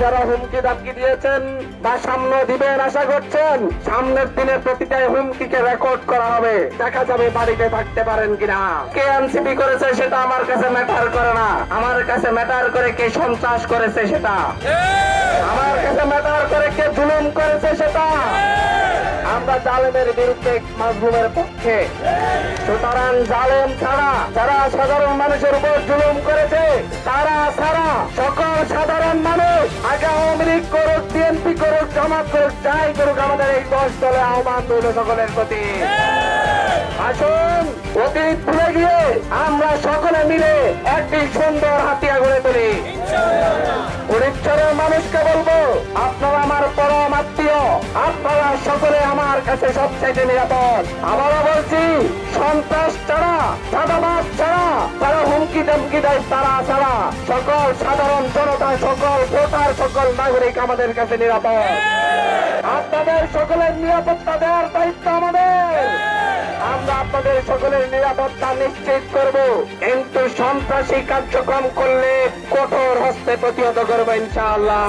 যারা হুমকি দামকি দিয়েছেন বা সামনে দিবেন আশা করছেন, সামনের দিনে প্রতিটা হুমকিকে রেকর্ড করা হবে, দেখা যাবে বাড়িতে থাকতে পারেন কিনা। কে এনসিপি করেছে সেটা আমার কাছে ম্যাটার করে না, আমার কাছে ম্যাটার করে কে সন্ত্রাস করেছে সেটা, আমার কাছে ম্যাটার করে কে জুলুম করেছে সেটা। আমরা জালেমের বিরুদ্ধে, মাজলুমের পক্ষে। সুতরাং জালেম ছাড়া যারা সাধারণ মানুষের উপর জুলুম করেছে তারা ছাড়া সকল সাধারণ মানুষ, আগে আওয়ামী লীগ করুক, বিএনপি করুক, জামাত করুক, যাই করুক, আমাদের এই 10 দলে আহ্বান রইল সকলের প্রতি। আসুন অতীত ভুলে গিয়ে আমরা সকলে মিলে একটি সুন্দর হাতিয়া গড়ে তুলি। ফরিদচরের মানুষকে বলবো, আপনারা আমার পরম আত্মীয়, আপনারা সকলে আমার কাছে সবচেয়ে নিরাপদ। আবারও বলছি, সন্ত্রাস ছাড়া, চাঁদাবাজ ছাড়া, তারা হুমকি ধমকি দেয় তারা ছাড়া সকল সাধারণ জনতা, সকল ভোটার, সকল নাগরিক আমাদের কাছে নিরাপদ। আপনাদের সকলের নিরাপত্তা দেওয়ার দায়িত্ব আমাদের। আমরা আপনাদের সকলের নিরাপত্তা নিশ্চিত করব, কিন্তু সন্ত্রাসী কার্যক্রম করলে কঠোর হস্তে প্রতিহত করবো ইনশাআল্লাহ।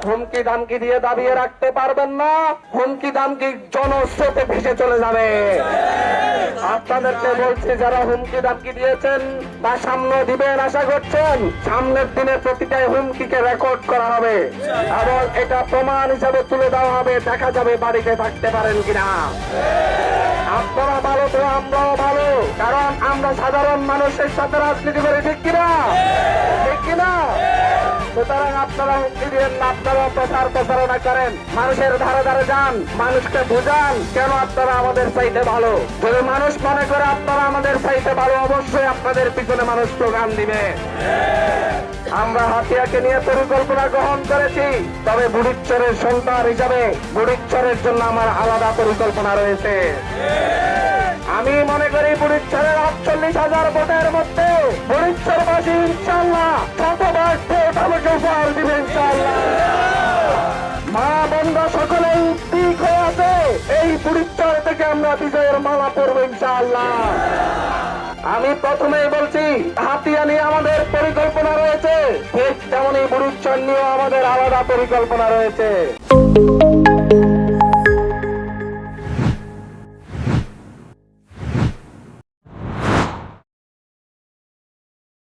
হুমকি দামকি দিয়ে দাবিয়ে রাখতে পারবেন না, হুমকি দামকি জনস্রোতে ভেসে চলে যাবে। আপনাদেরকে বলছি, যারা হুমকি দামকি দিয়েছেন বা সামনে দিবেন আশা করছেন, সামনের দিনে প্রতিটা হুমকিকে রেকর্ড করা হবে এবং এটা প্রমাণ হিসাবে তুলে দেওয়া হবে, দেখা যাবে বাড়িতে থাকতে পারেন কিনা। আপনারা ভালো তো আমরাও ভালো, কারণ আমরা সাধারণ মানুষের সাথে রাজনীতি করে, ঠিক কিনা? ঠিক কিনা? সুতরাং আপনারা হুমকি দিয়েন না, আপনারা প্রচার প্রচারণা করেন, মানুষের ধারে ধারে যান, মানুষকে বুঝান কেন আপনারা আমাদের চাইতে ভালো। যদি মানুষ মনে করে আপনারা আমাদের চাইতে ভালো, অবশ্যই আপনাদের পিছনে মানুষ স্লোগান দিবে। আমরা হাতিয়াকে নিয়ে পরিকল্পনা গ্রহণ করেছি, তবে বুড়িচ্চরের সন্তান হিসাবে বুড়িচ্চরের জন্য আমার আলাদা পরিকল্পনা রয়েছে। আমি মনে করি বুড়িচ্চরের 48,000 ভোটের মধ্যে বুড়িচ্চরবাসী ইনশাআল্লাহ শতভাগ ভোট আমাকে উপহার দিবে ইনশাআল্লাহ। মা বোনরা সকলেই ঠিক হয়ে আছে, এই বুড়িচ্চর থেকে আমরা বিজয়ের মালা পরবো ইনশাআল্লাহ। আমি প্রথমেই বলছি, হাতিয়া নিয়ে আমাদের পরিকল্পনা রয়েছে, ঠিক তেমনই বুড়িচ্চর নিয়েও আমাদের আলাদা পরিকল্পনা রয়েছে।